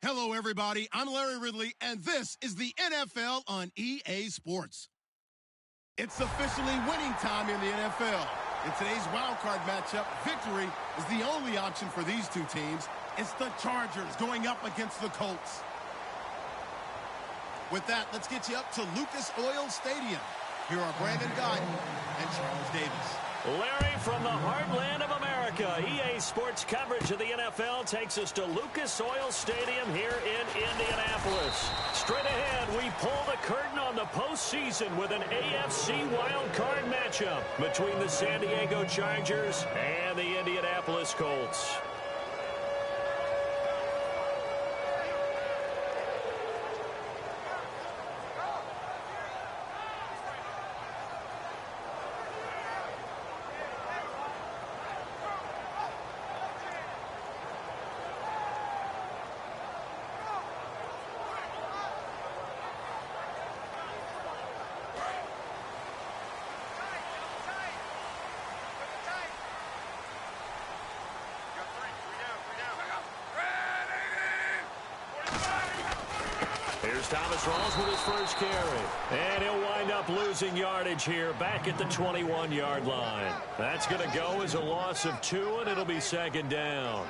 Hello, everybody. I'm Larry Ridley, and this is the NFL on EA Sports. It's officially winning time in the NFL. In today's wildcard matchup, victory is the only option for these two teams. It's the Chargers going up against the Colts. With that, let's get you up to Lucas Oil Stadium. Here are Brandon Guyton and Charles Davis. Larry, from the heartland of America, EA Sports coverage of the NFL takes us to Lucas Oil Stadium here in Indianapolis. Straight ahead, we pull the curtain on the postseason with an AFC wildcard matchup between the San Diego Chargers and the Indianapolis Colts. Here's Thomas Rawls with his first carry. And he'll wind up losing yardage here back at the 21-yard line. That's going to go as a loss of 2, and it'll be second down.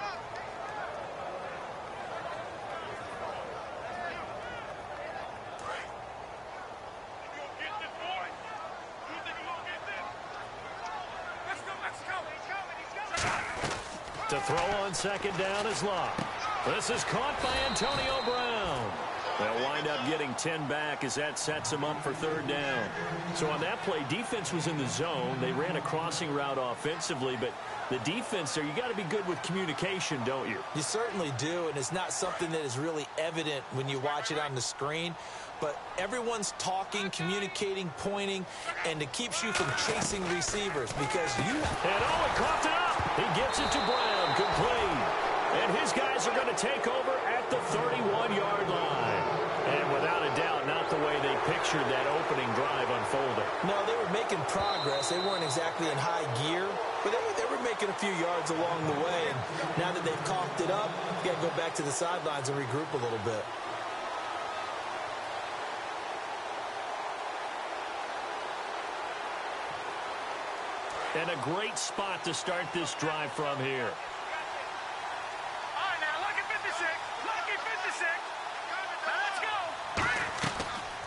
To throw on second down is Locke. This is caught by Antonio Brown. They'll wind up getting 10 back as that sets them up for third down. So on that play, defense was in the zone. They ran a crossing route offensively, but the defense there, you got to be good with communication, don't you? You certainly do, and it's not something that is really evident when you watch it on the screen. But everyone's talking, communicating, pointing, and it keeps you from chasing receivers because you have... And he coughed it up. He gets it to Brown, complete. And his guys are going to take over at the 31-yard line. And without a doubt, not the way they pictured that opening drive unfolding. No, they were making progress. They weren't exactly in high gear, but they were making a few yards along the way. And now that they've coughed it up, you got to go back to the sidelines and regroup a little bit. And a great spot to start this drive from here.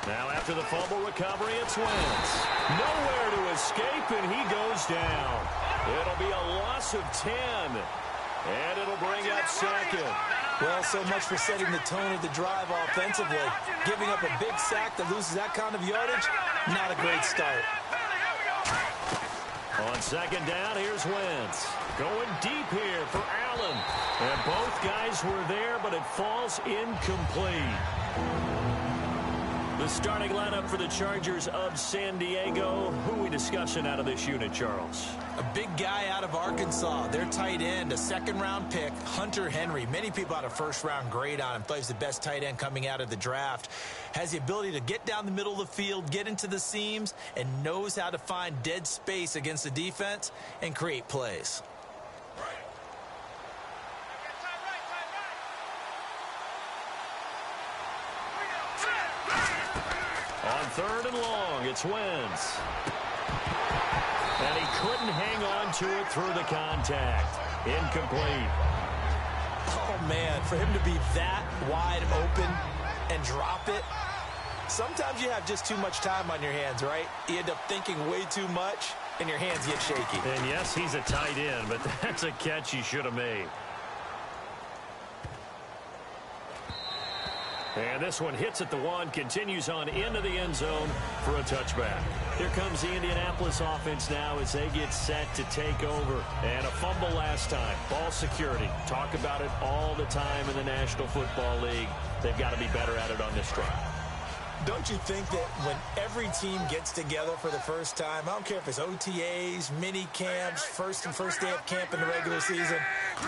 Now after the fumble recovery, it's Wentz. Nowhere to escape, and he goes down. It'll be a loss of 10. And it'll bring up second. Well, so much for setting the tone of the drive offensively. Giving up a big sack that loses that kind of yardage, not a great start. On second down, here's Wentz. Going deep here for Allen. And both guys were there, but it falls incomplete. The starting lineup for the Chargers of San Diego. Who are we discussing out of this unit, Charles? A big guy out of Arkansas. Their tight end, a second-round pick, Hunter Henry. Many people had a first-round grade on him. Plays the best tight end coming out of the draft. Has the ability to get down the middle of the field, get into the seams, and knows how to find dead space against the defense and create plays. On third and long, it's Wentz. And he couldn't hang on to it through the contact. Incomplete. Oh, man, for him to be that wide open and drop it, sometimes you have just too much time on your hands, right? You end up thinking way too much, and your hands get shaky. And, yes, he's a tight end, but that's a catch he should have made. And this one hits at the 1, continues on into the end zone for a touchback. Here comes the Indianapolis offense now as they get set to take over. And a fumble last time. Ball security. Talk about it all the time in the National Football League. They've got to be better at it on this drive. Don't you think that when every team gets together for the first time, I don't care if it's OTAs, mini camps, first day of camp in the regular season,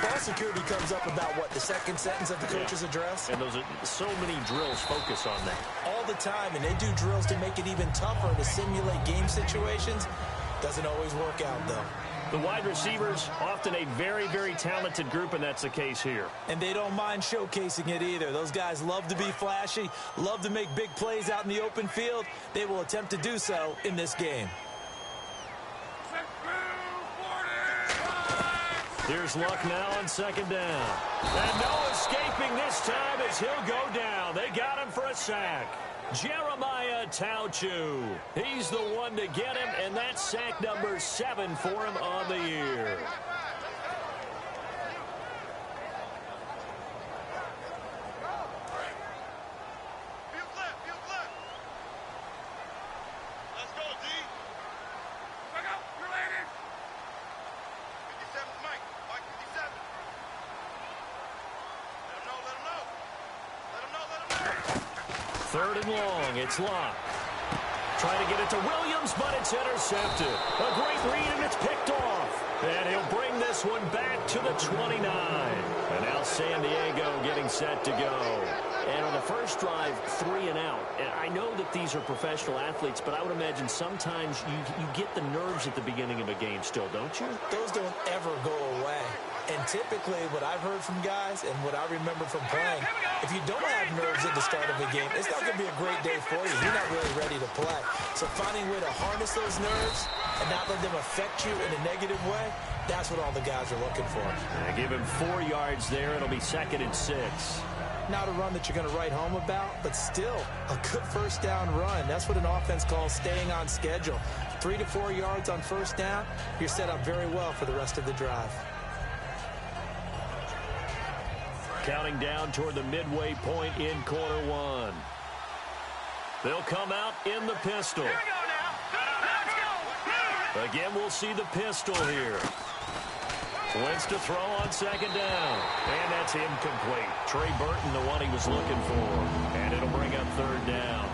ball security comes up about, what, the second sentence of the coach's address? And those are so many drills focus on that. All the time, and they do drills to make it even tougher to simulate game situations. Doesn't always work out, though. The wide receivers, often a very, very talented group, and that's the case here. And they don't mind showcasing it either. Those guys love to be flashy, love to make big plays out in the open field. They will attempt to do so in this game. Here's Luck now on second down. And no escaping this time as he'll go down. They got him for a sack. Jeremiah Tauchu. He's the one to get him, and that's sack number 7 for him on the year. Third and long, it's Locke. Trying to get it to Williams, but it's intercepted. A great read, and it's picked off. And he'll bring this one back to the 29. And now San Diego getting set to go. And on the first drive, 3 and out. And I know that these are professional athletes, but I would imagine sometimes you get the nerves at the beginning of a game still, don't you? Those don't ever go away. And typically what I've heard from guys and what I remember from playing, if you don't have nerves at the start of a game, it's not going to be a great day for you. You're not really ready to play. So finding a way to harness those nerves and not let them affect you in a negative way, that's what all the guys are looking for. Give him 4 yards there. It'll be 2nd and 6. Not a run that you're going to write home about, but still a good first down run. That's what an offense calls staying on schedule. 3 to 4 yards on first down, you're set up very well for the rest of the drive. Counting down toward the midway point in quarter 1. They'll come out in the pistol. Again, we'll see the pistol here. Wentz to throw on second down. And that's incomplete. Trey Burton, the one he was looking for. And it'll bring up third down.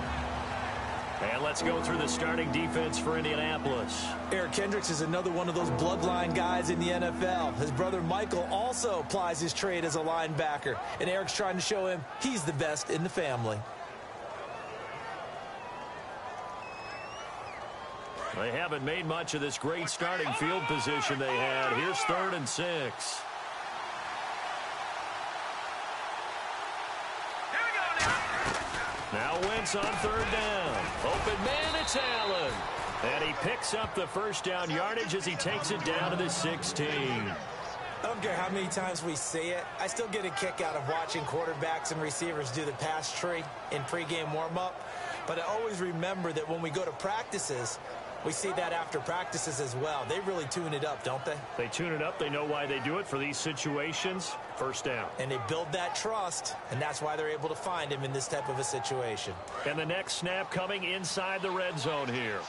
And let's go through the starting defense for Indianapolis. Eric Kendricks is another one of those bloodline guys in the NFL. His brother Michael also plies his trade as a linebacker. And Eric's trying to show him he's the best in the family. They haven't made much of this great starting field position they had. Here's 3rd and 6. Now Wentz on third down. Open man, it's Allen. And he picks up the first down yardage as he takes it down to the 16. I don't care how many times we see it. I still get a kick out of watching quarterbacks and receivers do the pass tree in pregame warm-up. But I always remember that when we go to practices, we see that after practices as well. They really tune it up, don't they? They tune it up. They know why they do it for these situations. First down. And they build that trust, and that's why they're able to find him in this type of a situation. And the next snap coming inside the red zone here.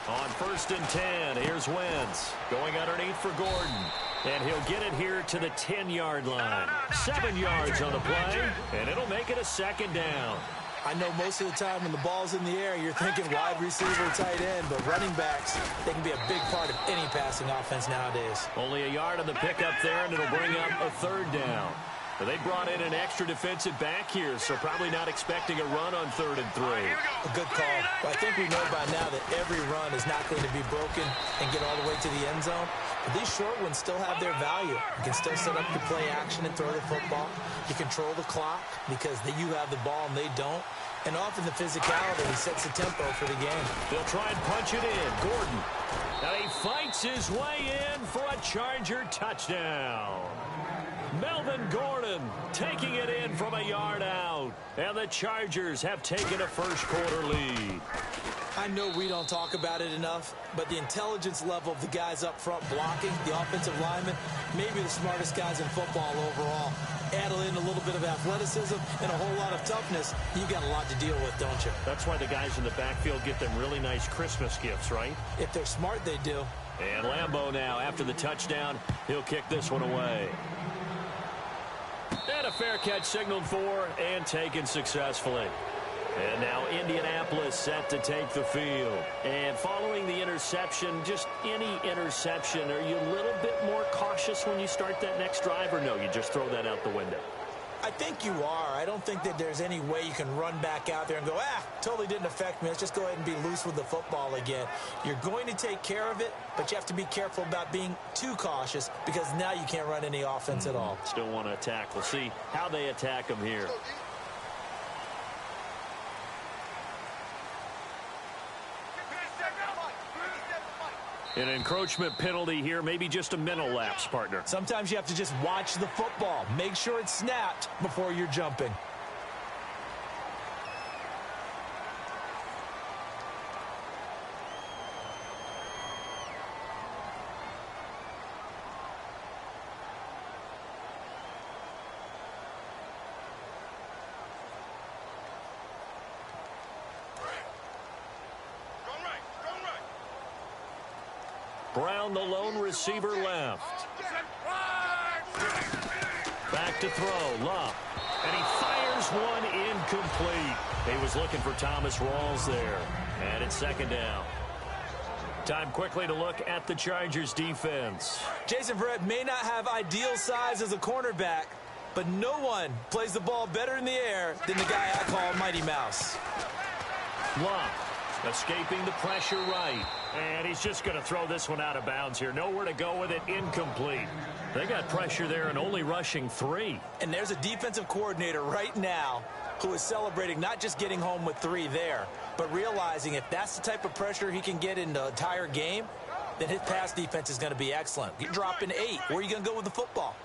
On 1st and 10, here's Wentz. Going underneath for Gordon. And he'll get it here to the 10-yard line. 7 yards on the play, and it'll make it a 2nd down. I know most of the time when the ball's in the air, you're thinking wide receiver, tight end, but running backs, they can be a big part of any passing offense nowadays. Only a yard on the pickup there, and it'll bring up a 3rd down. But they brought in an extra defensive back here, so probably not expecting a run on 3rd and 3. A good call. Well, I think we know by now that every run is not going to be broken and get all the way to the end zone. But these short ones still have their value. You can still set up your play action and throw the football. You control the clock because you have the ball and they don't. And often the physicality sets the tempo for the game. They'll try and punch it in. Gordon. Now he fights his way in for a Charger touchdown. Melvin Gordon taking it in from a yard out. And the Chargers have taken a first-quarter lead. I know we don't talk about it enough, but the intelligence level of the guys up front blocking, the offensive linemen, maybe the smartest guys in football overall. Add in a little bit of athleticism and a whole lot of toughness, you got a lot to deal with, don't you? That's why the guys in the backfield get them really nice Christmas gifts, right? If they're smart, they do. And Lambeau now, after the touchdown, he'll kick this one away. And a fair catch signaled for and taken successfully. And now Indianapolis set to take the field. And following the interception, just any interception, are you a little bit more cautious when you start that next drive, or no, you just throw that out the window? I think you are. I don't think that there's any way you can run back out there and go, totally didn't affect me. Let's just go ahead and be loose with the football again. You're going to take care of it, but you have to be careful about being too cautious because now you can't run any offense at all. Still want to attack. We'll see how they attack them here. An encroachment penalty here, maybe just a mental lapse, partner. Sometimes you have to just watch the football. Make sure it's snapped before you're jumping. Brown, the lone receiver, left. Back to throw, Love. And he fires one incomplete. He was looking for Thomas Rawls there. And it's second down. Time quickly to look at the Chargers defense. Jason Verrett may not have ideal size as a cornerback, but no one plays the ball better in the air than the guy I call Mighty Mouse. Love escaping the pressure right. And he's just going to throw this one out of bounds here. Nowhere to go with it. Incomplete. They got pressure there and only rushing 3. And there's a defensive coordinator right now who is celebrating not just getting home with 3 there, but realizing if that's the type of pressure he can get in the entire game, then his pass defense is going to be excellent. You're dropping 8. Where are you going to go with the football?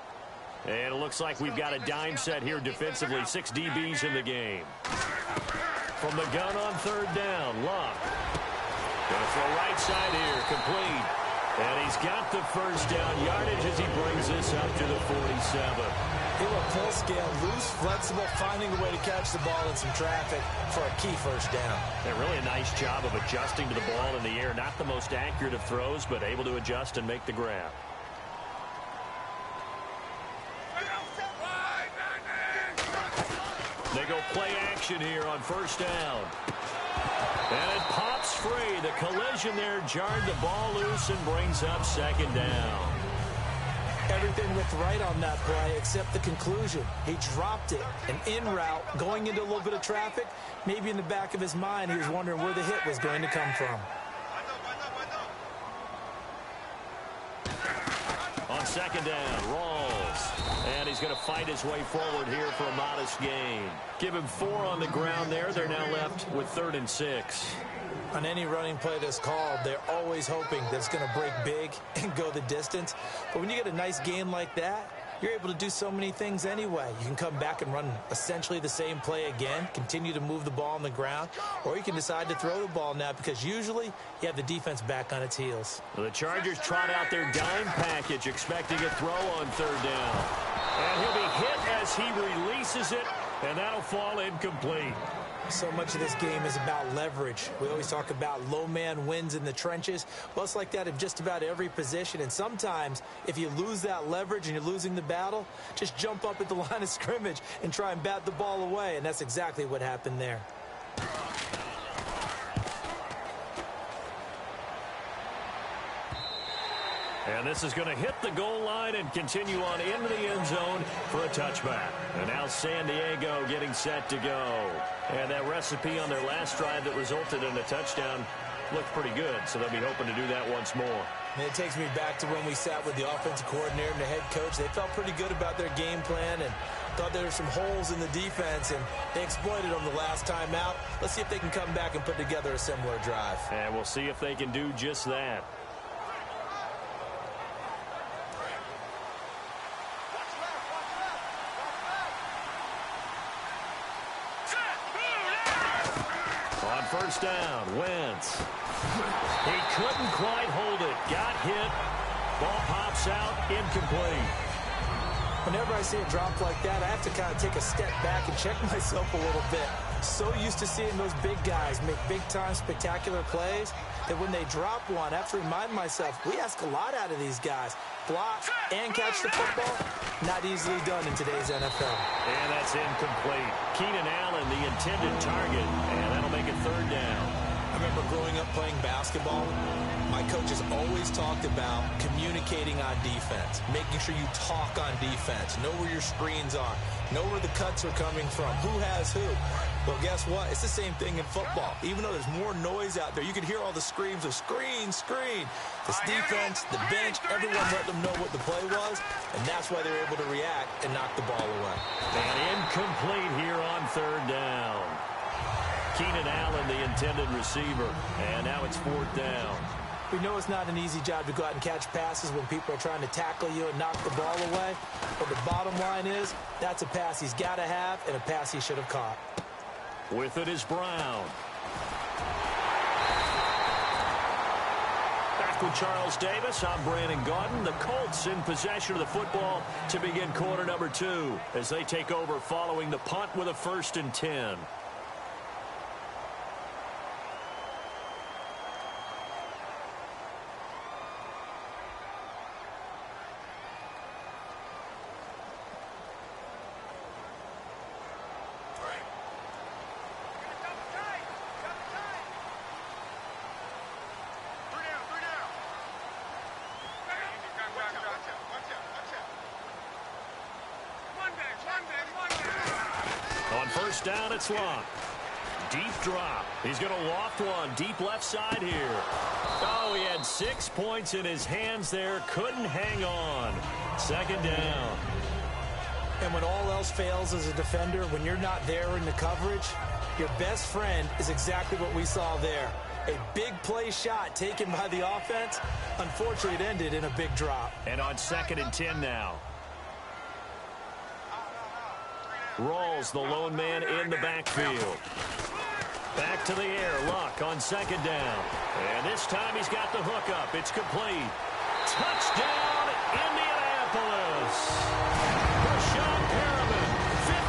And it looks like we've got a dime set here defensively. 6 DBs in the game. From the gun on third down, Love. Going to throw right side here, complete. And he's got the first down yardage as he brings this up to the 47. He looked full scale, loose, flexible, finding a way to catch the ball in some traffic for a key first down. And really a nice job of adjusting to the ball in the air. Not the most accurate of throws, but able to adjust and make the grab. They go play action here on first down. And it pops free. The collision there jarred the ball loose and brings up second down. Everything looked right on that play except the conclusion. He dropped it. An in route, going into a little bit of traffic. Maybe in the back of his mind, he was wondering where the hit was going to come from. On second down, Rawls. And he's going to fight his way forward here for a modest gain. Give him 4 on the ground there. They're now left with 3rd and 6. On any running play that's called, they're always hoping that it's going to break big and go the distance. But when you get a nice gain like that, you're able to do so many things anyway. You can come back and run essentially the same play again, continue to move the ball on the ground, or you can decide to throw the ball now because usually you have the defense back on its heels. Well, the Chargers trot out their dime package, expecting a throw on third down. And he'll be hit as he releases it, and that'll fall incomplete. So much of this game is about leverage. We always talk about low man wins in the trenches. Well, it's like that in just about every position. And sometimes, if you lose that leverage and you're losing the battle, just jump up at the line of scrimmage and try and bat the ball away. And that's exactly what happened there. And this is going to hit the goal line and continue on into the end zone for a touchback. And now San Diego getting set to go. And that recipe on their last drive that resulted in a touchdown looked pretty good, so they'll be hoping to do that once more. And it takes me back to when we sat with the offensive coordinator and the head coach. They felt pretty good about their game plan and thought there were some holes in the defense, and they exploited them the last time out. Let's see if they can come back and put together a similar drive. And we'll see if they can do just that. First down, Wentz. He couldn't quite hold it. Got hit. Ball pops out, incomplete. Whenever I see a drop like that, I have to kind of take a step back and check myself a little bit. So used to seeing those big guys make big-time spectacular plays that when they drop one, I have to remind myself, we ask a lot out of these guys. Block and catch the football, not easily done in today's NFL. And that's incomplete. Keenan Allen, the intended target, and that'll make it third down. I'm remember growing up playing basketball, my coaches always talked about communicating on defense, making sure you talk on defense, know where your screens are, know where the cuts are coming from, who has who. Well, guess what? It's the same thing in football. Even though there's more noise out there, you can hear all the screams of screen, screen. This defense, the bench, everyone let them know what the play was, and that's why they're able to react and knock the ball away. And incomplete here on third down. Keenan Allen, the intended receiver, and now it's fourth down. We know it's not an easy job to go out and catch passes when people are trying to tackle you and knock the ball away, but the bottom line is that's a pass he's got to have and a pass he should have caught. With it is Brown. Back with Charles Davis, I'm Brandon Gaudin. The Colts in possession of the football to begin quarter number 2 as they take over following the punt with a 1st and 10. On first down, it's Locke. Deep drop. He's going to loft one. Deep left side here. Oh, he had 6 points in his hands there. Couldn't hang on. Second down. And when all else fails as a defender, when you're not there in the coverage, your best friend is exactly what we saw there. A big play shot taken by the offense. Unfortunately, it ended in a big drop. And on 2nd and 10 now. Rolls the lone man in the backfield. Back to the air. Luck on 2nd down. And this time he's got the hook up. It's complete. Touchdown, Indianapolis. Rashawn Perriman,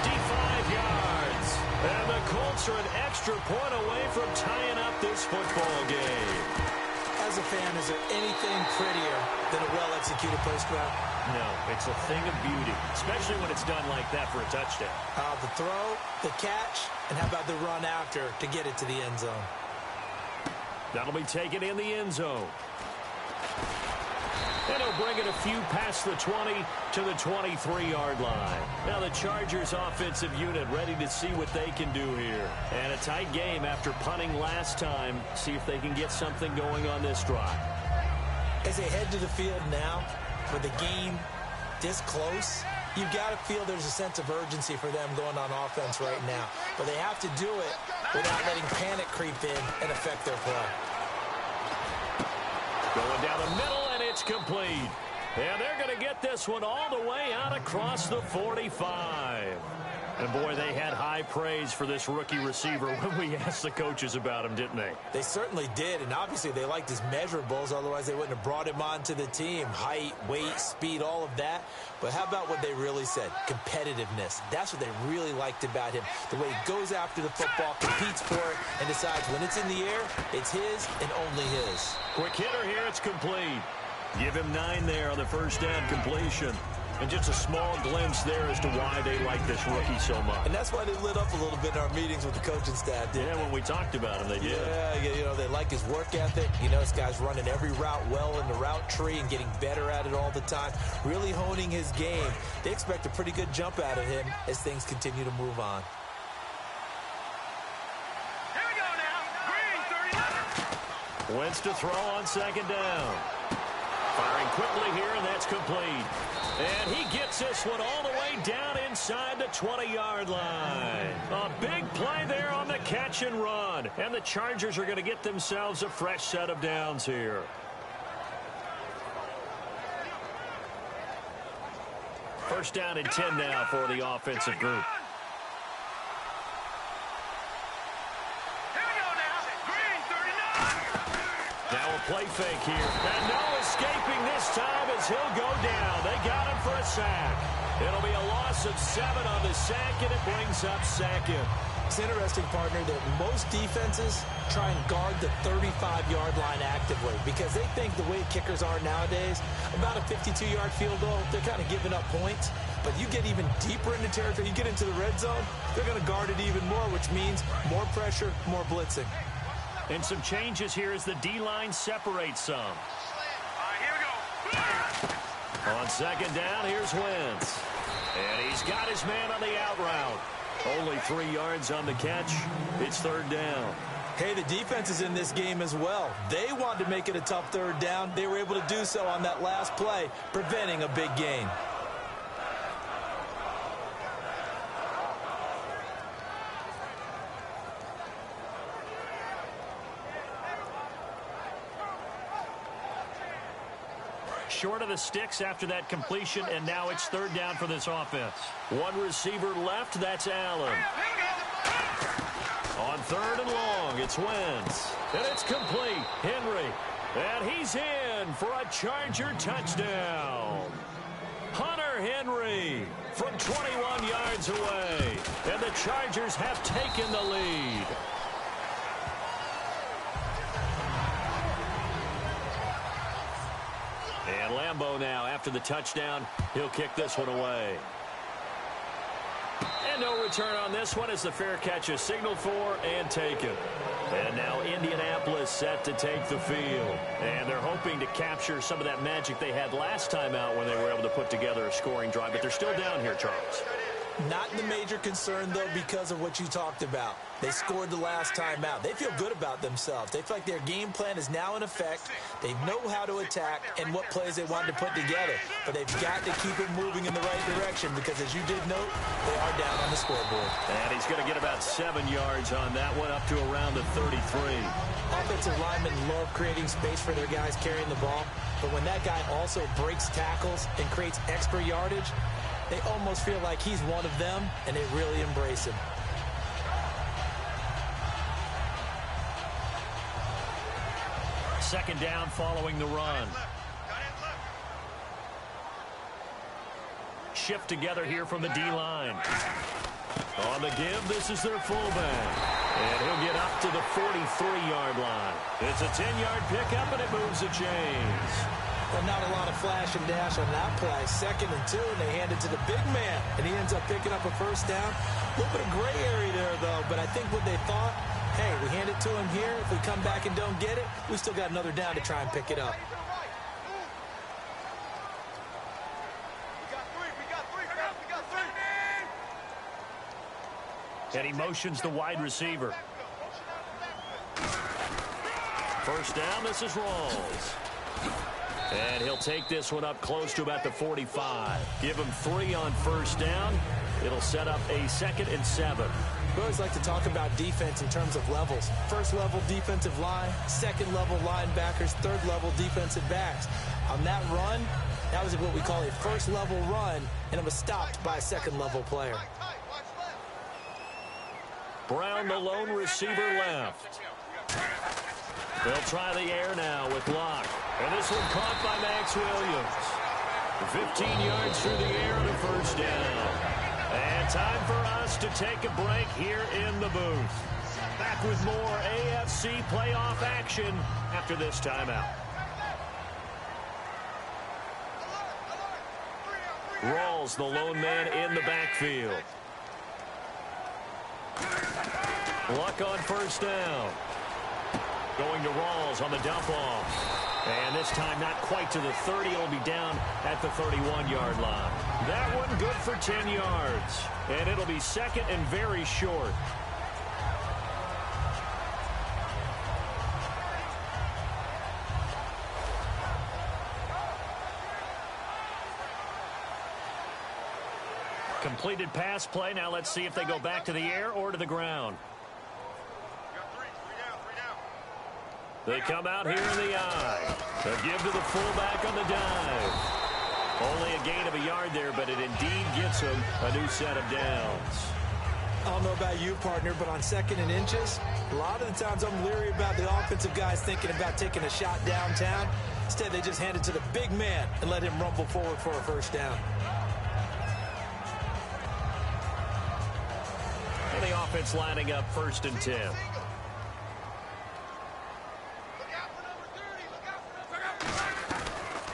55 yards. And the Colts are an extra point away from tying up this football game. As a fan, is there anything prettier than a well-executed post route? No, it's a thing of beauty, especially when it's done like that for a touchdown. The throw, the catch, and how about the run after to get it to the end zone? That'll be taken in the end zone. And he'll bring it a few past the 20 to the 23-yard line. Now the Chargers offensive unit ready to see what they can do here. And a tight game after punting last time. See if they can get something going on this drive. As they head to the field now, with the game this close, you've got to feel there's a sense of urgency for them going on offense right now. But they have to do it without letting panic creep in and affect their play. Going down the middle, and it's complete. And they're going to get this one all the way out across the 45. And, boy, they had high praise for this rookie receiver when we asked the coaches about him, didn't they? They certainly did, and obviously they liked his measurables. Otherwise, they wouldn't have brought him onto the team. Height, weight, speed, all of that. But how about what they really said? Competitiveness. That's what they really liked about him. The way he goes after the football, competes for it, and decides when it's in the air, it's his and only his. Quick hitter here, it's complete. Give him 9 there on the first down completion. And just a small glimpse there as to why they like this rookie so much. And that's why they lit up a little bit in our meetings with the coaching staff, didn't they? When we talked about him, they did. Yeah, you know, they like his work ethic. You know, this guy's running every route well in the route tree and getting better at it all the time, really honing his game. They expect a pretty good jump out of him as things continue to move on. Here we go now. Green, 39. Wentz to throw on 2nd down. Firing quickly here, and that's complete. And he gets this one all the way down inside the 20-yard line. A big play there on the catch and run. And the Chargers are going to get themselves a fresh set of downs here. First down and 10 now for the offensive group. Now a play fake here. And no escaping this time as he'll go down. They got him for a sack. It'll be a loss of 7 on the sack, and it brings up 2nd. It's interesting, partner, that most defenses try and guard the 35-yard line actively because they think the way kickers are nowadays, about a 52-yard field goal, they're kind of giving up points. But you get even deeper into territory, you get into the red zone, they're going to guard it even more, which means more pressure, more blitzing. And some changes here as the D-line separates some. All right, here we go. On second down, here's Wentz. And he's got his man on the out route. Only 3 yards on the catch. It's third down. Hey, the defense is in this game as well. They wanted to make it a tough third down. They were able to do so on that last play, preventing a big gain. Short of the sticks after that completion, and now it's third down for this offense. One receiver left, that's Allen. On third and long, it's Wentz. And it's complete. Henry. And he's in for a Charger touchdown. Hunter Henry from 21 yards away. And the Chargers have taken the lead. And Lambeau now, after the touchdown, he'll kick this one away. And no return on this one as the fair catch is signaled for and taken. And now Indianapolis set to take the field. And they're hoping to capture some of that magic they had last time out when they were able to put together a scoring drive. But they're still down here, Charles. Not the major concern, though, because of what you talked about. They scored the last time out. They feel good about themselves. They feel like their game plan is now in effect. They know how to attack and what plays they want to put together. But they've got to keep it moving in the right direction because, as you did note, they are down on the scoreboard. And he's going to get about 7 yards on that one, up to around the 33. Offensive linemen love creating space for their guys carrying the ball. But when that guy also breaks tackles and creates extra yardage, they almost feel like he's one of them, and they really embrace him. Second down following the run. Shift together here from the D-line. On the give, this is their fullback. And he'll get up to the 43-yard line. It's a 10-yard pickup, and it moves the chains. Well, not a lot of flash and dash on that play. 2nd and 2, and they hand it to the big man. And he ends up picking up a first down. A little bit of gray area there, though. But I think what they thought, hey, we hand it to him here. If we come back and don't get it, we still got another down to try and pick it up. And he motions the wide receiver. First down, this is Rawls. And he'll take this one up close to about the 45. Give him 3 on first down. It'll set up a 2nd and 7. We always like to talk about defense in terms of levels. First level defensive line, 2nd level linebackers, 3rd level defensive backs. On that run, that was what we call a first level run, and it was stopped by a 2nd level player. Brown, the lone receiver, left. They'll try the air now with Locke. And this one caught by Max Williams. 15 yards through the air and a first down. And time for us to take a break here in the booth. Back with more AFC playoff action after this timeout. Rawls, the lone man in the backfield. Luck on first down. Going to Rawls on the dump off. And this time not quite to the 30. It'll be down at the 31-yard line. That one good for 10 yards. And it'll be 2nd and very short. Completed pass play. Now let's see if they go back to the air or to the ground. They come out here in the eye. They'll give to the fullback on the dive. Only a gain of a yard there, but it indeed gets him a new set of downs. I don't know about you, partner, but on 2nd and inches, a lot of the times I'm leery about the offensive guys thinking about taking a shot downtown. Instead, they just hand it to the big man and let him rumble forward for a first down. And the offense lining up 1st and 10.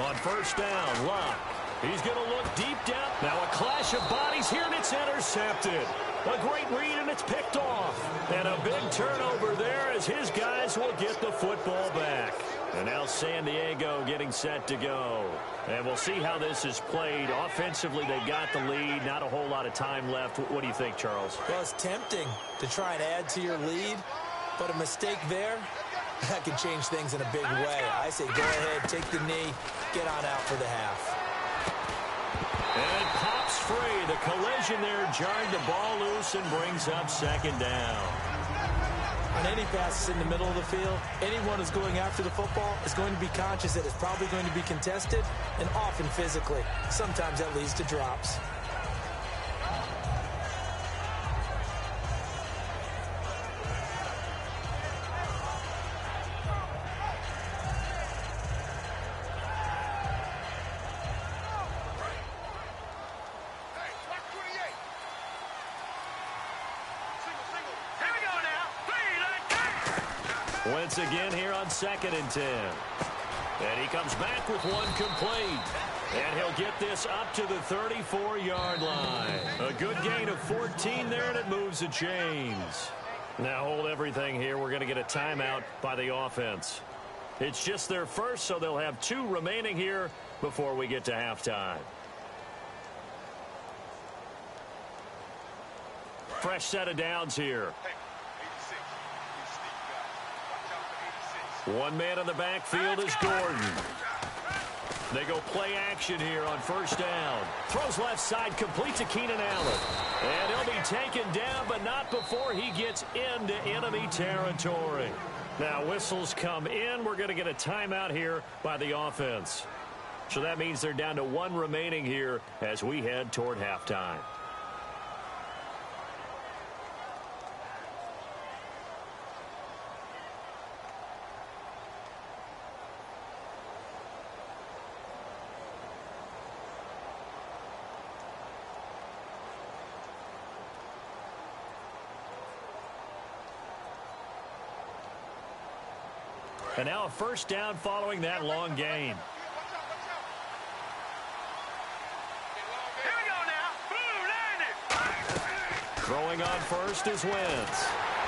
On first down, Locke. He's going to look deep down. Now a clash rush of bodies here, and it's intercepted. A great read, and it's picked off. And a big turnover there as his guys will get the football back. And now San Diego getting set to go. And we'll see how this is played. Offensively, they got the lead. Not a whole lot of time left. What do you think, Charles? Well, it's tempting to try and add to your lead, but a mistake there, that can change things in a big way. I say go ahead, take the knee, get on out for the half. And it pops free. The collision there jarred the ball loose and brings up second down. On any passes in the middle of the field, anyone who's going after the football is going to be conscious that it's probably going to be contested, and often physically. Sometimes that leads to drops. Wentz again here on 2nd and 10. And he comes back with one complete. And he'll get this up to the 34-yard line. A good gain of 14 there, and it moves the chains. Now hold everything here. We're going to get a timeout by the offense. It's just their first, so they'll have 2 remaining here before we get to halftime. Fresh set of downs here. One man in the backfield is Gordon. They go play action here on first down. Throws left side, complete to Keenan Allen. And he'll be taken down, but not before he gets into enemy territory. Now whistles come in. We're going to get a timeout here by the offense. So that means they're down to 1 remaining here as we head toward halftime. And now a first down following that long gain. Here we go now. Boom, landed. Throwing on first is Wentz.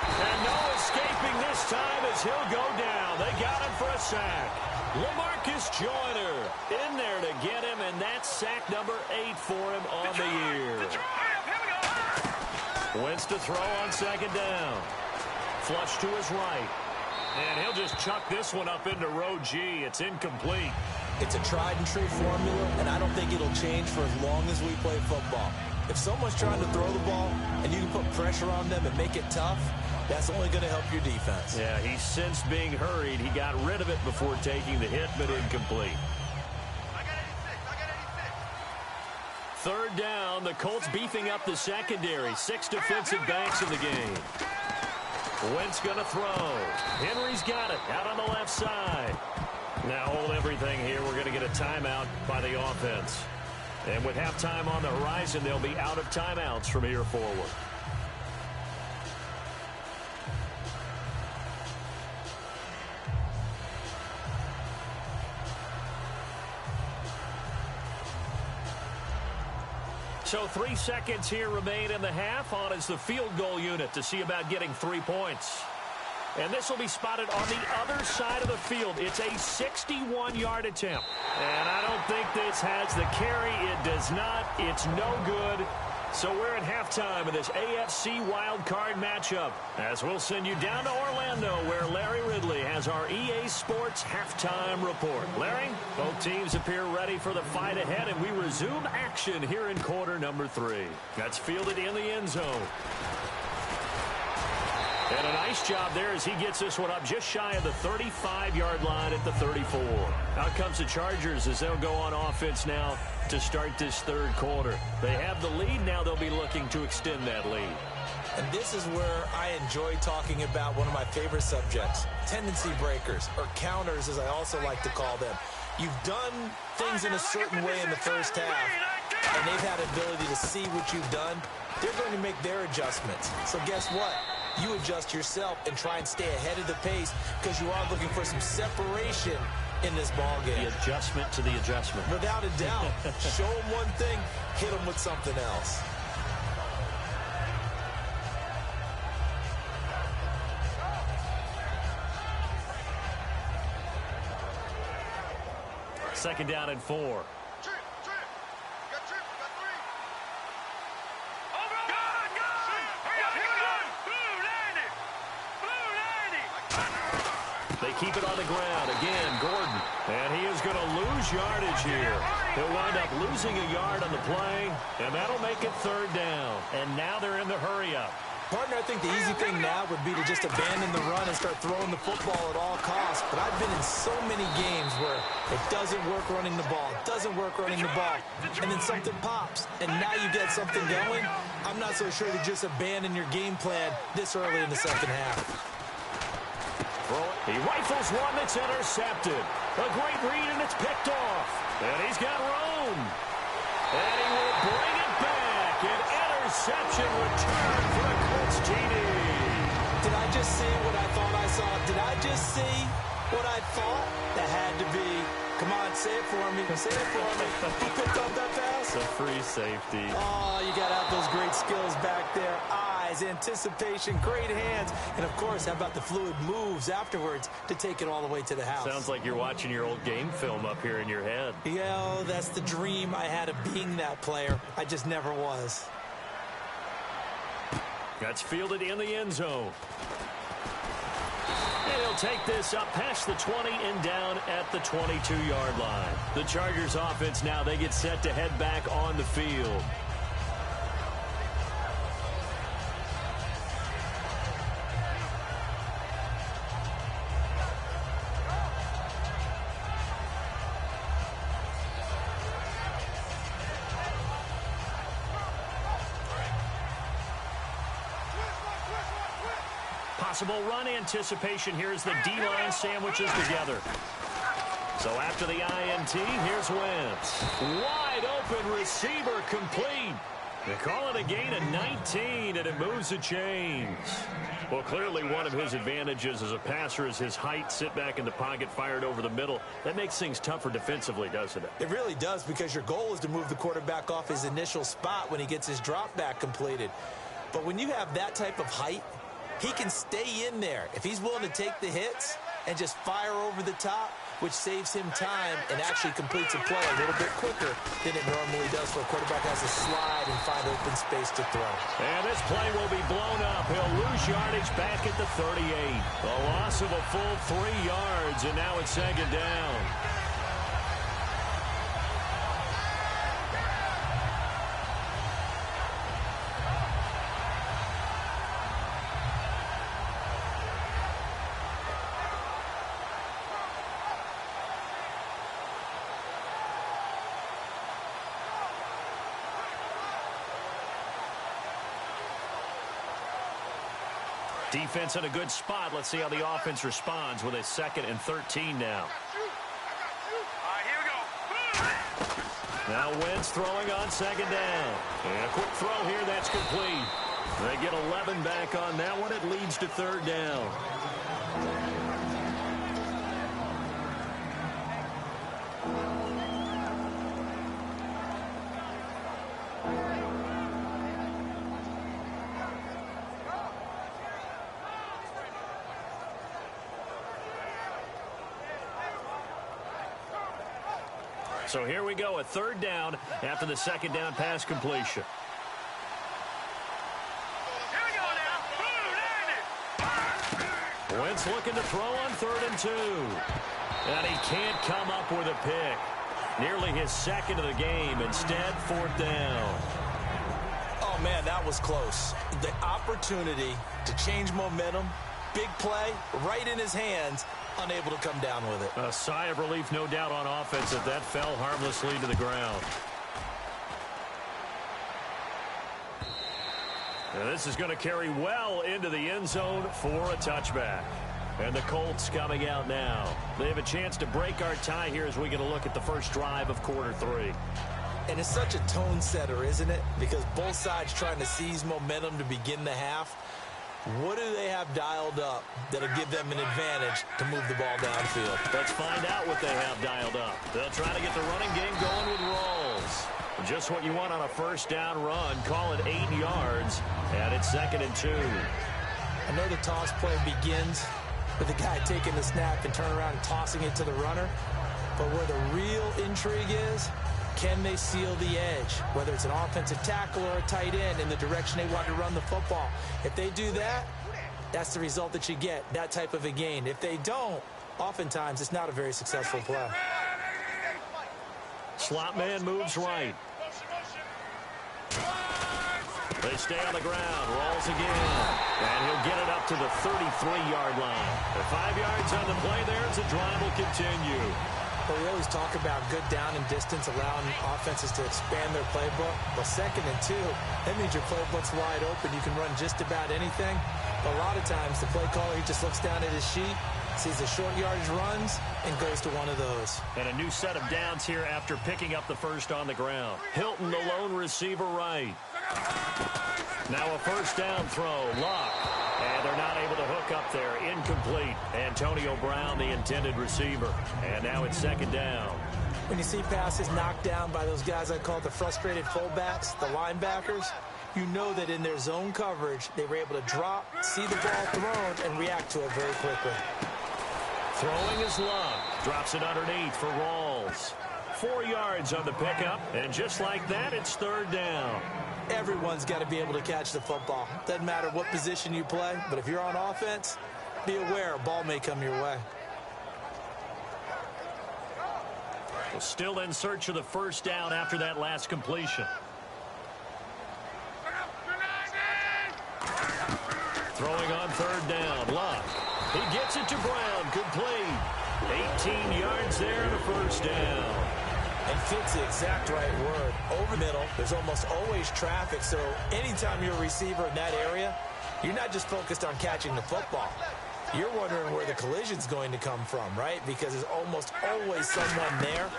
And no escaping this time as he'll go down. They got him for a sack. LaMarcus Joyner in there to get him, and that's sack number 8 for him on the year. Wentz to throw on 2nd down. Flush to his right. And he'll just chuck this one up into row G. It's incomplete. It's a tried-and-true formula, and I don't think it'll change for as long as we play football. If someone's trying to throw the ball and you can put pressure on them and make it tough, that's only going to help your defense. Yeah, he sensed being hurried. He got rid of it before taking the hit, but incomplete. I got 86. 3rd down, the Colts beefing up the secondary. 6 defensive backs in the game. Wentz going to throw. Henry's got it out on the left side. Now hold everything here. We're going to get a timeout by the offense. And with halftime on the horizon, they'll be out of timeouts from here forward. So 3 seconds here remain in the half. On is the field goal unit to see about getting 3 points. And this will be spotted on the other side of the field. It's a 61-yard attempt. And I don't think this has the carry. It does not. It's no good. So we're at halftime of this AFC wildcard matchup, as we'll send you down to Orlando, where Larry Ridley has our EA Sports halftime report. Larry, both teams appear ready for the fight ahead, and we resume action here in quarter number 3. That's fielded in the end zone. And a nice job there as he gets this one up just shy of the 35-yard line at the 34. Out comes the Chargers as they'll go on offense now to start this 3rd quarter. They have the lead. Now they'll be looking to extend that lead. And this is where I enjoy talking about one of my favorite subjects, tendency breakers, or counters as I also like to call them. You've done things in a certain way in the first half, and they've had ability to see what you've done. They're going to make their adjustments. So guess what? You adjust yourself and try and stay ahead of the pace because you are looking for some separation in this ball game. The adjustment to the adjustment. Without a doubt. Show them one thing, hit them with something else. Second down and 4. Got three. Over. Blue 90. They keep it on the ground. Again, Gordon. And he is going to lose yardage here. He'll wind up losing a yard on the play, and that'll make it third down. And now they're in the hurry-up. Partner, I think the easy thing now would be to just abandon the run and start throwing the football at all costs. But I've been in so many games where it doesn't work running the ball, and then something pops, and now you get something going. I'm not so sure to just abandon your game plan this early in the second half. He rifles one that's intercepted. A great read, and it's picked off. And he's got room. And he will bring it back. An interception return for the Colts TD. Did I just see what I thought I saw? Did I just see what I thought? That had to be. Come on, say it for me. Say it for me. He picked up that pass. It's a free safety. Oh, you got to have those great skills back there. Eyes, anticipation, great hands. And, of course, how about the fluid moves afterwards to take it all the way to the house? Sounds like you're watching your old game film up here in your head. Yeah, that's the dream I had of being that player. I just never was. That's fielded in the end zone. And he'll take this up past the 20 and down at the 22-yard line. The Chargers offense now, they get set to head back on the field. Possible run anticipation here as the D-line sandwiches together. So after the INT, here's Wentz. Wide open receiver complete. They call it a gain of 19, and it moves the chains. Well, clearly one of his advantages as a passer is his height. Sit back in the pocket, fired over the middle. That makes things tougher defensively, doesn't it? It really does, because your goal is to move the quarterback off his initial spot when he gets his drop back completed. But when you have that type of height, he can stay in there if he's willing to take the hits and just fire over the top, which saves him time and actually completes a play a little bit quicker than it normally does for a quarterback has to slide and find open space to throw. And this play will be blown up. He'll lose yardage back at the 38. A loss of a full 3 yards, and now it's second down. Defense in a good spot. Let's see how the offense responds with a 2nd and 13 now. All right, here we go. Now Wentz throwing on 2nd down. And a quick throw here, that's complete. They get 11 back on that one. It leads to 3rd down. So here we go, a 3rd down after the 2nd down pass completion. Here we go now. Blue 90. Wentz looking to throw on 3rd and 2. And he can't come up with a pick. Nearly his 2nd of the game. Instead, 4th down. Oh, man, that was close. The opportunity to change momentum, big play, right in his hands, unable to come down with it. A sigh of relief, no doubt, on offense as that fell harmlessly to the ground. And this is going to carry well into the end zone for a touchback. And the Colts coming out now. They have a chance to break our tie here as we get a look at the first drive of quarter 3. And it's such a tone setter, isn't it? Because both sides trying to seize momentum to begin the half. What do they have dialed up that'll give them an advantage to move the ball downfield? Let's find out what they have dialed up. They'll try to get the running game going with Rawls. Just what you want on a first down run. Call it 8 yards, and it's 2nd and 2. I know the toss play begins with the guy taking the snap and turning around and tossing it to the runner. But where the real intrigue is, can they seal the edge, whether it's an offensive tackle or a tight end, in the direction they want to run the football? If they do that, that's the result that you get, that type of a gain. If they don't, oftentimes it's not a very successful play. Slot man moves right. They stay on the ground. Rolls again. And he'll get it up to the 33-yard line. The 5 yards on the play there as the drive will continue. Well, we always talk about good down and distance, allowing offenses to expand their playbook. Well, 2nd and 2, that means your playbook's wide open. You can run just about anything. But a lot of times, the play caller, he just looks down at his sheet, sees the short yardage runs, and goes to one of those. And a new set of downs here after picking up the first on the ground. Hilton, the lone receiver, right. Now a first down throw. Luck. And they're not able to hook up there. Incomplete. Antonio Brown, the intended receiver. And now it's 2nd down. When you see passes knocked down by those guys I call the frustrated fullbacks, the linebackers, you know that in their zone coverage, they were able to drop, see the ball thrown, and react to it very quickly. Throwing is Luck. Drops it underneath for Rawls. 4 yards on the pickup. And just like that, it's 3rd down. Everyone's got to be able to catch the football. Doesn't matter what position you play, but if you're on offense, be aware a ball may come your way. Well, still in search of the first down after that last completion. Throwing on 3rd down. Luck. He gets it to Brown. Complete. 18 yards there and a first down. And fit's the exact right word. Over middle, there's almost always traffic, so anytime you're a receiver in that area, you're not just focused on catching the football. You're wondering where the collision's going to come from, right? Because there's almost always someone there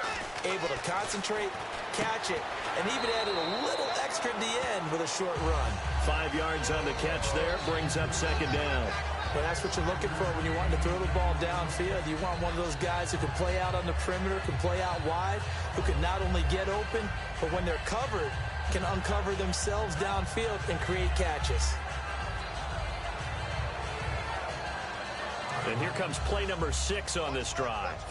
able to concentrate, catch it, and even added a little extra at the end with a short run. 5 yards on the catch there, brings up 2nd down. But that's what you're looking for when you want to throw the ball downfield. You want one of those guys who can play out on the perimeter, can play out wide, who can not only get open, but when they're covered, can uncover themselves downfield and create catches. And here comes play number 6 on this drive.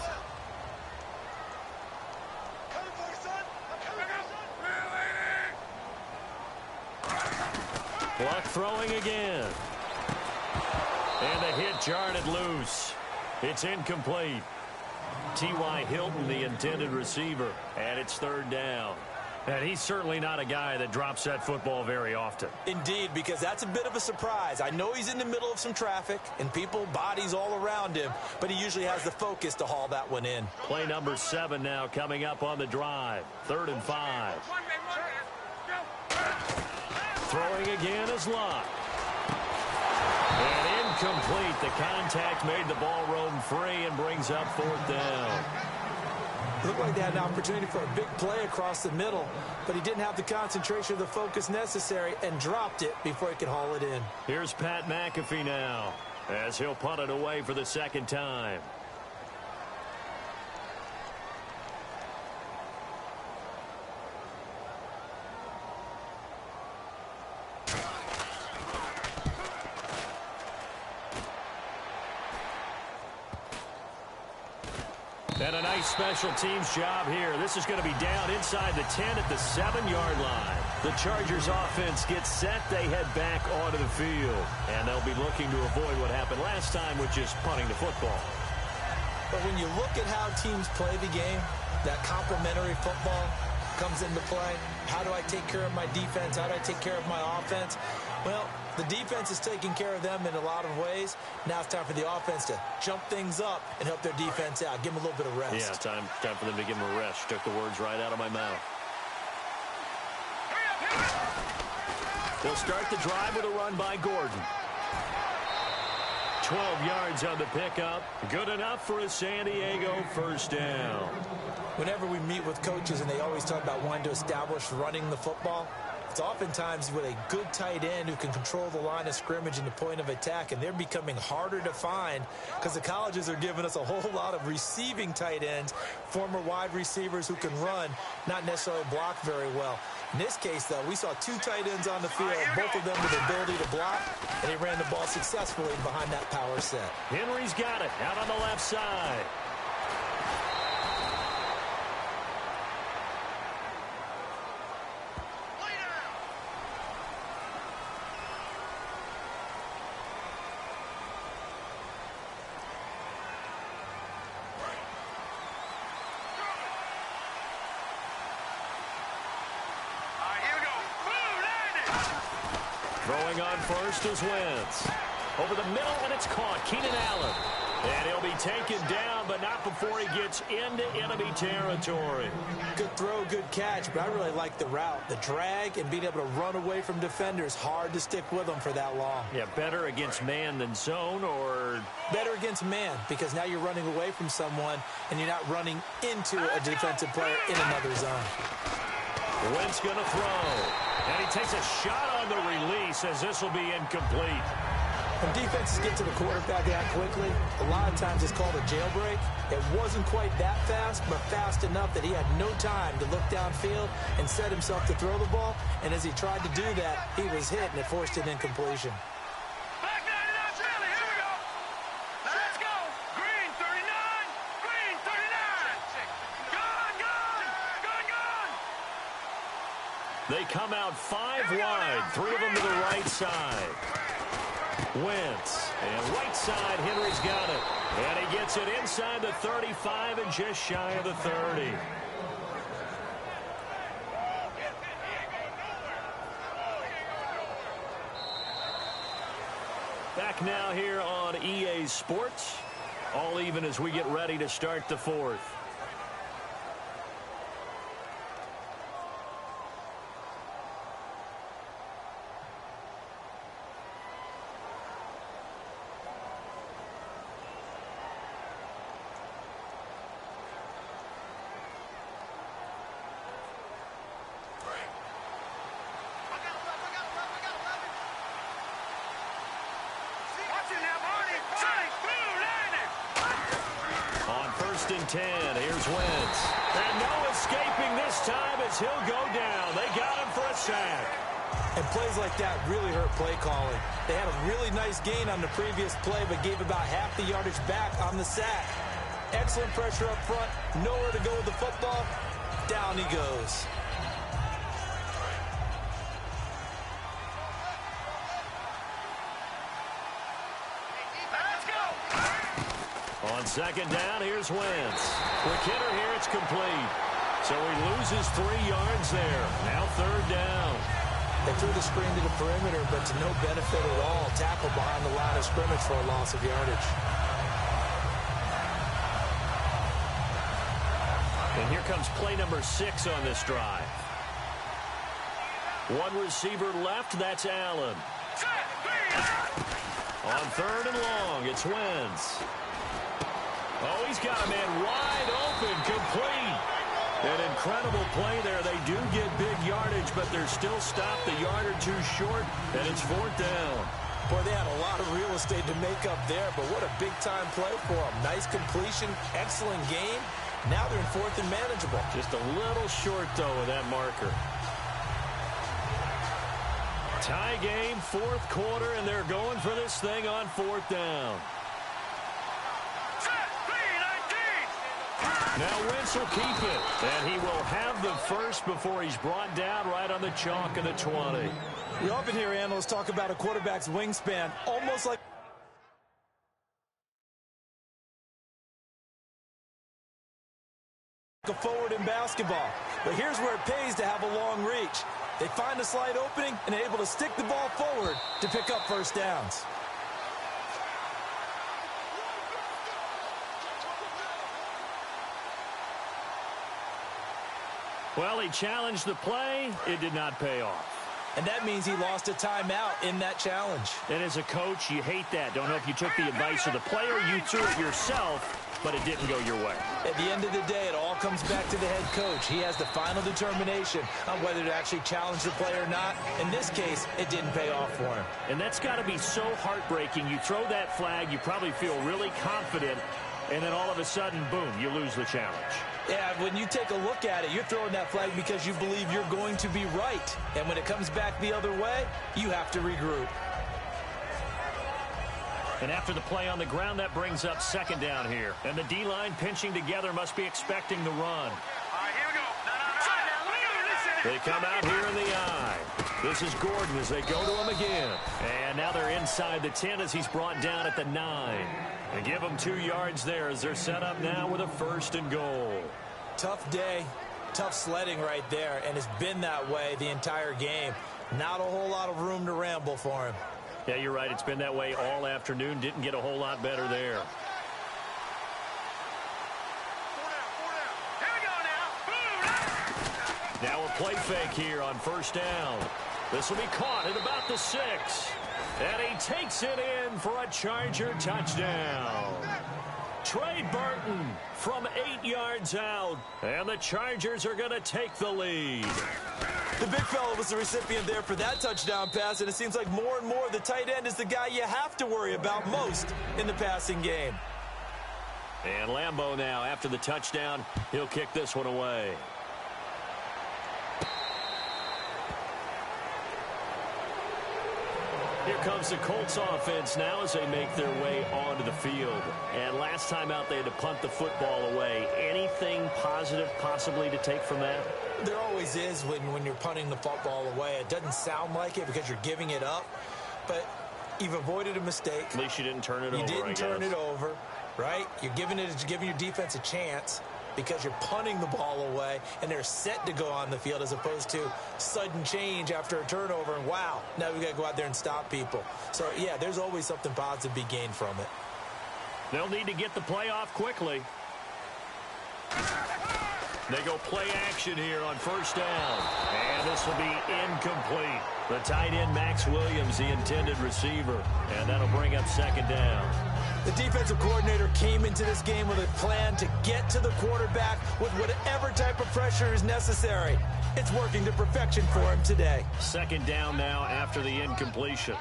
Luck throwing again. And the hit jarred it loose. It's incomplete. T.Y. Hilton, the intended receiver, and it's 3rd down. And he's certainly not a guy that drops that football very often. Indeed, because that's a bit of a surprise. I know he's in the middle of some traffic and people, bodies all around him, but he usually has the focus to haul that one in. Play number 7 now coming up on the drive. 3rd and 5. Throwing again is Luck. And incomplete. The contact made the ball roam free and brings up 4th down. It looked like they had an opportunity for a big play across the middle, but he didn't have the concentration or the focus necessary and dropped it before he could haul it in. Here's Pat McAfee now as he'll punt it away for the 2nd time. And a nice special teams job here. This is going to be down inside the 10 at the 7-yard line. The Chargers offense gets set. They head back onto the field. And they'll be looking to avoid what happened last time with just punting the football. But when you look at how teams play the game, that complementary football comes into play. How do I take care of my defense? How do I take care of my offense? Well, the defense is taking care of them in a lot of ways. Now it's time for the offense to jump things up and help their defense out. Give them a little bit of rest. Yeah, time for them to give them a rest. Took the words right out of my mouth. They'll start the drive with a run by Gordon. 12 yards on the pickup. Good enough for a San Diego first down. Whenever we meet with coaches and they always talk about wanting to establish running the football, It's oftentimes with a good tight end who can control the line of scrimmage and the point of attack, and they're becoming harder to find because the colleges are giving us a whole lot of receiving tight ends, former wide receivers who can run, not necessarily block very well. In this case, though, we saw two tight ends on the field, both of them with the ability to block, and he ran the ball successfully behind that power set. Henry's got it out on the left side. Throwing on first is Wentz. Over the middle, and it's caught. Keenan Allen. And he'll be taken down, but not before he gets into enemy territory. Good throw, good catch, but I really like the route. The drag and being able to run away from defenders, hard to stick with them for that long. Yeah, better against man than zone, or? Better against man, because now you're running away from someone, and you're not running into a defensive player in another zone. Wentz going to throw. And he takes a shot on the release as this will be incomplete. When defenses get to the quarterback that quickly, a lot of times it's called a jailbreak. It wasn't quite that fast, but fast enough that he had no time to look downfield and set himself to throw the ball. And as he tried to do that, he was hit, and it forced an incompletion. Back 99 Philly, here we go. Let's go. Green 39, green 39. Gone, gone, gone, gone. They come out 5 wide, 3 of them to the right side. Wentz, and right side, Henry's got it. And he gets it inside the 35 and just shy of the 30. Back now here on EA Sports. All even as we get ready to start the fourth. And 10. Here's Wentz. And no escaping this time as he'll go down. They got him for a sack. And plays like that really hurt play calling. They had a really nice gain on the previous play, but gave about half the yardage back on the sack. Excellent pressure up front. Nowhere to go with the football. Down he goes. On second down, here's Wentz. Quick hitter here, it's complete. So he loses 3 yards there. Now third down. They threw the screen to the perimeter, but to no benefit at all. Tackle behind the line of scrimmage for a loss of yardage. And here comes play number 6 on this drive. 1 receiver left, that's Allen. On third and long, it's Wentz. Oh, he's got a man wide open, complete. An incredible play there. They do get big yardage, but they're still stopped a yard or 2 short, and it's fourth down. Boy, they had a lot of real estate to make up there, but what a big-time play for them. Nice completion, excellent game. Now they're in fourth and manageable. Just a little short, though, with that marker. Tie game, fourth quarter, and they're going for this thing on fourth down. Now Wentz will keep it, and he will have the first before he's brought down right on the chalk of the 20. We often hear analysts talk about a quarterback's wingspan, almost like a forward in basketball. But here's where it pays to have a long reach. They find a slight opening and are able to stick the ball forward to pick up first downs. Well, he challenged the play. It did not pay off. And that means he lost a timeout in that challenge. And as a coach, you hate that. Don't know if you took the advice of the player, you threw it yourself, but it didn't go your way. At the end of the day, it all comes back to the head coach. He has the final determination on whether to actually challenge the play or not. In this case, it didn't pay off for him. And that's got to be so heartbreaking. You throw that flag, you probably feel really confident, and then all of a sudden, boom, you lose the challenge. Yeah, when you take a look at it, you're throwing that flag because you believe you're going to be right. And when it comes back the other way, you have to regroup. And after the play on the ground, that brings up second down here. And the D-line pinching together must be expecting the run. All right, here we go. No. They come out here in the eye. This is Gordon as they go to him again. And now they're inside the 10 as he's brought down at the 9. And give them 2 yards there as they're set up now with a 1st and goal. Tough day, tough sledding right there, and it's been that way the entire game. Not a whole lot of room to ramble for him. Yeah, you're right. It's been that way all afternoon. Didn't get a whole lot better there. Here we go now. Now a play fake here on 1st down. This will be caught at about the 6. And he takes it in for a Charger touchdown. Trey Burton from 8 yards out. And the Chargers are going to take the lead. The big fella was the recipient there for that touchdown pass, and it seems like more and more the tight end is the guy you have to worry about most in the passing game. And Lambeau now, after the touchdown, he'll kick this one away. Here comes the Colts offense now as they make their way onto the field. And last time out, they had to punt the football away. Anything positive possibly to take from that? There always is when you're punting the football away. It doesn't sound like it because you're giving it up, but you've avoided a mistake. At least you didn't turn it over, You didn't turn it over, right? You're giving your defense a chance because you're punting the ball away, and they're set to go on the field as opposed to sudden change after a turnover, and wow, now we got to go out there and stop people. So, yeah, there's always something positive to be gained from it. They'll need to get the play off quickly. They go play action here on 1st down. And this will be incomplete. The tight end, Max Williams, the intended receiver. And that'll bring up 2nd down. The defensive coordinator came into this game with a plan to get to the quarterback with whatever type of pressure is necessary. It's working to perfection for him today. 2nd down now after the incompletion.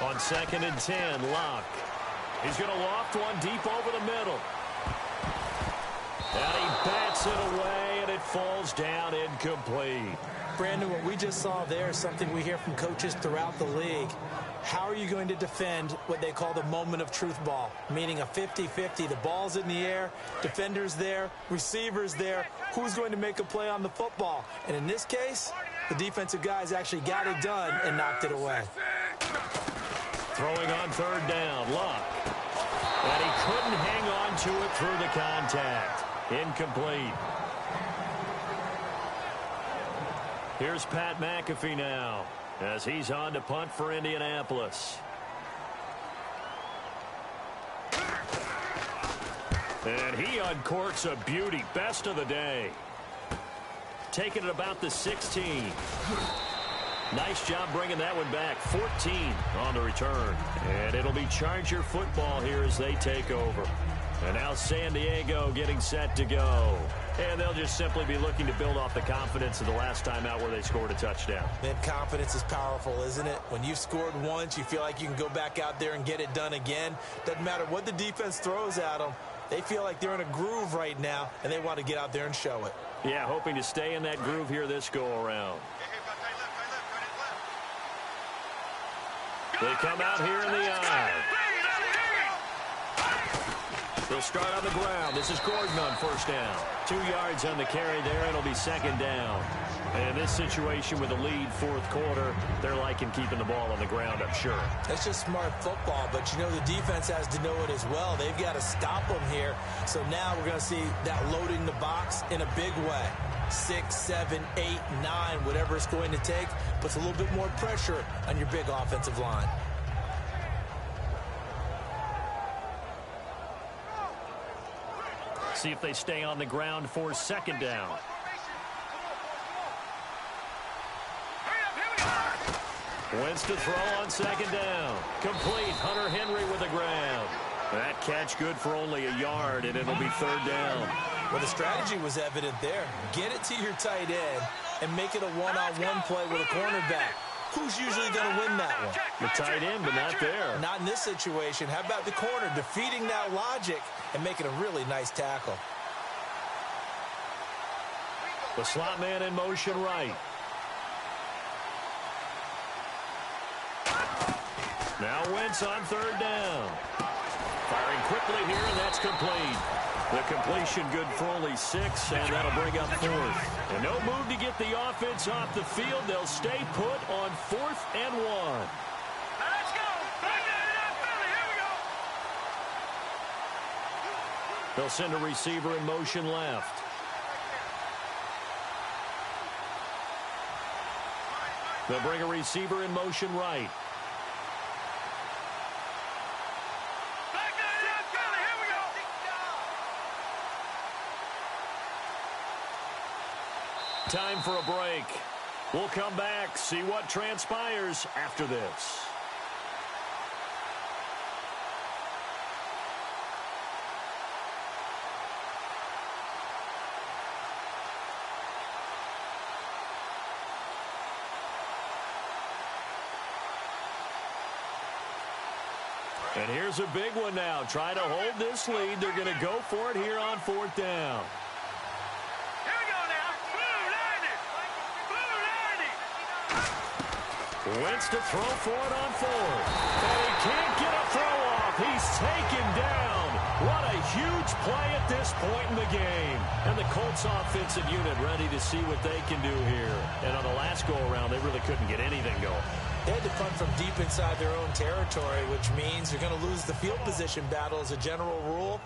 On 2nd and 10, Locke. He's going to loft one deep over the middle. And he bats it away, and it falls down incomplete. Brandon, what we just saw there is something we hear from coaches throughout the league. How are you going to defend what they call the moment of truth ball, meaning a 50-50? The ball's in the air, defender's there, receiver's there. Who's going to make a play on the football? And in this case, the defensive guys actually got it done and knocked it away. Throwing on 3rd down, Luck. And he couldn't hang on to it through the contact. Incomplete. Here's Pat McAfee now as he's on to punt for Indianapolis. And he uncorks a beauty. Best of the day. Taking it about the 16. Nice job bringing that one back. 14 on the return. And it'll be Charger football here as they take over. And now San Diego getting set to go. And they'll just simply be looking to build off the confidence of the last time out where they scored a touchdown. Man, confidence is powerful, isn't it? When you've scored once, you feel like you can go back out there and get it done again. Doesn't matter what the defense throws at them. They feel like they're in a groove right now, and they want to get out there and show it. Yeah, hoping to stay in that groove here this go-around. They come out here in the eye. They'll start on the ground. This is Gordon on 1st down. 2 yards on the carry there. It'll be 2nd down. And in this situation with a lead 4th quarter, they're liking keeping the ball on the ground, I'm sure. That's just smart football, but you know the defense has to know it as well. They've got to stop them here. So now we're going to see that loading the box in a big way. 6, 7, 8, 9, whatever it's going to take, puts a little bit more pressure on your big offensive line. See if they stay on the ground for 2nd down. Wentz to throw on second down. Complete. Hunter Henry with the grab. That catch good for only a yard, and it'll be third down. Well, the strategy was evident there. Get it to your tight end and make it a one-on-one play with a cornerback. Who's usually going to win that one? The tight end, but not there. Not in this situation. How about the corner defeating that logic and making a really nice tackle? The slot man in motion right. Now Wentz on third down. Firing quickly here, and that's complete. The completion good for only 6, and that'll bring up fourth. And no move to get the offense off the field. They'll stay put on 4th and 1. Let's go. Here we go. They'll send a receiver in motion left. They'll bring a receiver in motion right. Time for a break. We'll come back, see what transpires after this. And here's a big one now. Try to hold this lead. They're going to go for it here on 4th down. Wentz to throw for it on 4th. And he can't get a throw off. He's taken down. What a huge play at this point in the game. And the Colts offensive unit ready to see what they can do here. And on the last go-around, they really couldn't get anything going. They had to punt from deep inside their own territory, which means you're going to lose the field position battle as a general rule.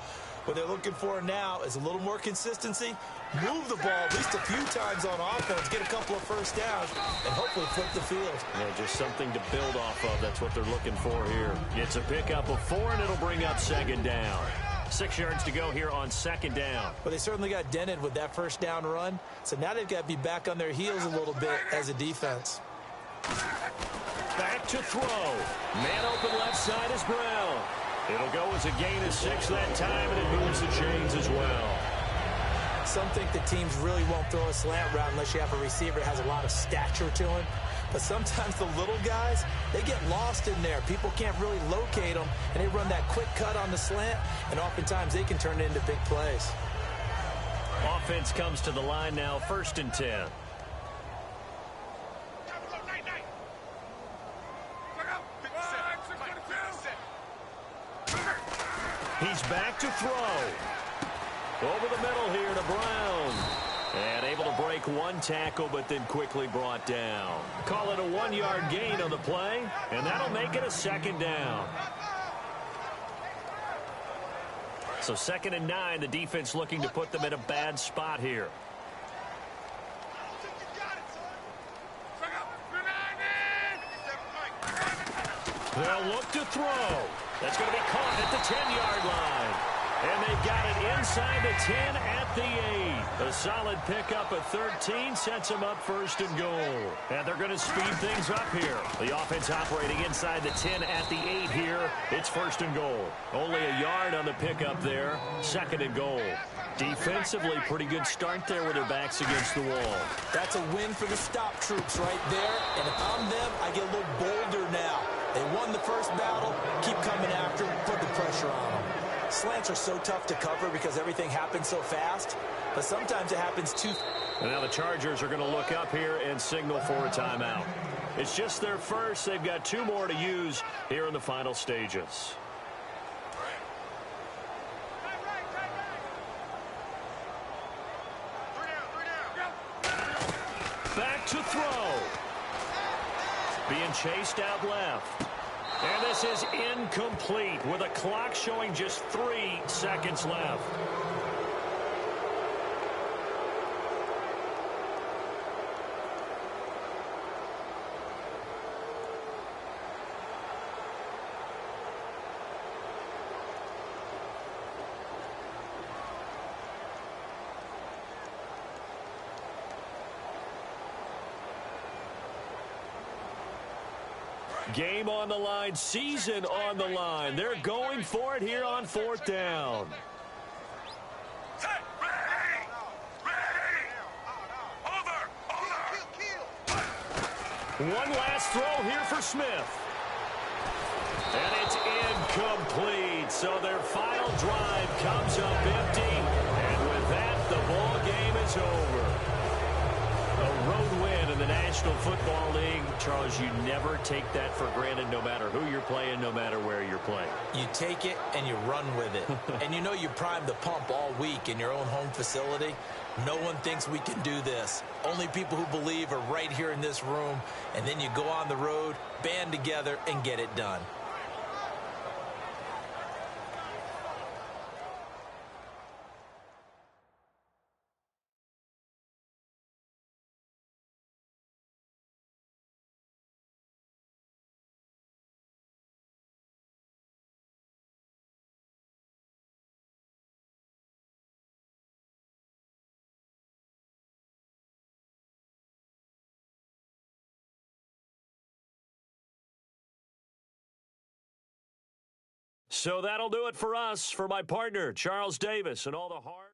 What they're looking for now is a little more consistency, move the ball at least a few times on offense, get a couple of first downs, and hopefully flip the field. Yeah, just something to build off of. That's what they're looking for here. It's a pickup of 4, and it'll bring up 2nd down. 6 yards to go here on 2nd down. But they certainly got dented with that first down run, so now they've got to be back on their heels a little bit as a defense. Back to throw. Man open left side is Brown. It'll go as a gain of 6 that time, and it moves the chains as well. Some think the teams really won't throw a slant route unless you have a receiver that has a lot of stature to him. But sometimes the little guys, they get lost in there. People can't really locate them, and they run that quick cut on the slant, and oftentimes they can turn it into big plays. Offense comes to the line now, 1st and 10. He's back to throw. Over the middle here to Brown. And able to break one tackle, but then quickly brought down. Call it a 1-yard gain on the play, and that'll make it a 2nd down. So 2nd and 9, the defense looking to put them in a bad spot here. They'll look to throw. That's going to be caught at the 10-yard line. And they've got it inside the 10 at the 8. A solid pickup of 13 sets them up 1st and goal. And they're going to speed things up here. The offense operating inside the 10 at the 8 here. It's 1st and goal. Only a yard on the pickup there. 2nd and goal. Defensively, pretty good start there with their backs against the wall. That's a win for the stop troops right there. And if I'm them, I get a little bolder now. They won the first battle. Keep coming after them. Put the pressure on them. Slants are so tough to cover because everything happens so fast. But sometimes it happens too. And now the Chargers are going to look up here and signal for a timeout. It's just their first. They've got 2 more to use here in the final stages. Back to throw. Being chased out left. And this is incomplete with a clock showing just 3 seconds left. Game on the line, season on the line. They're going for it here on 4th down. Set, ready, ready. Over. One last throw here for Smith. And it's incomplete. So their final drive comes up empty. And with that, the ball game is over. A road win in the National Football League. Charles, you never take that for granted no matter who you're playing, no matter where you're playing. You take it and you run with it. And you know you primed the pump all week in your own home facility. No one thinks we can do this. Only people who believe are right here in this room. And then you go on the road, band together, and get it done. So that'll do it for us. For my partner, Charles Davis, and all the hard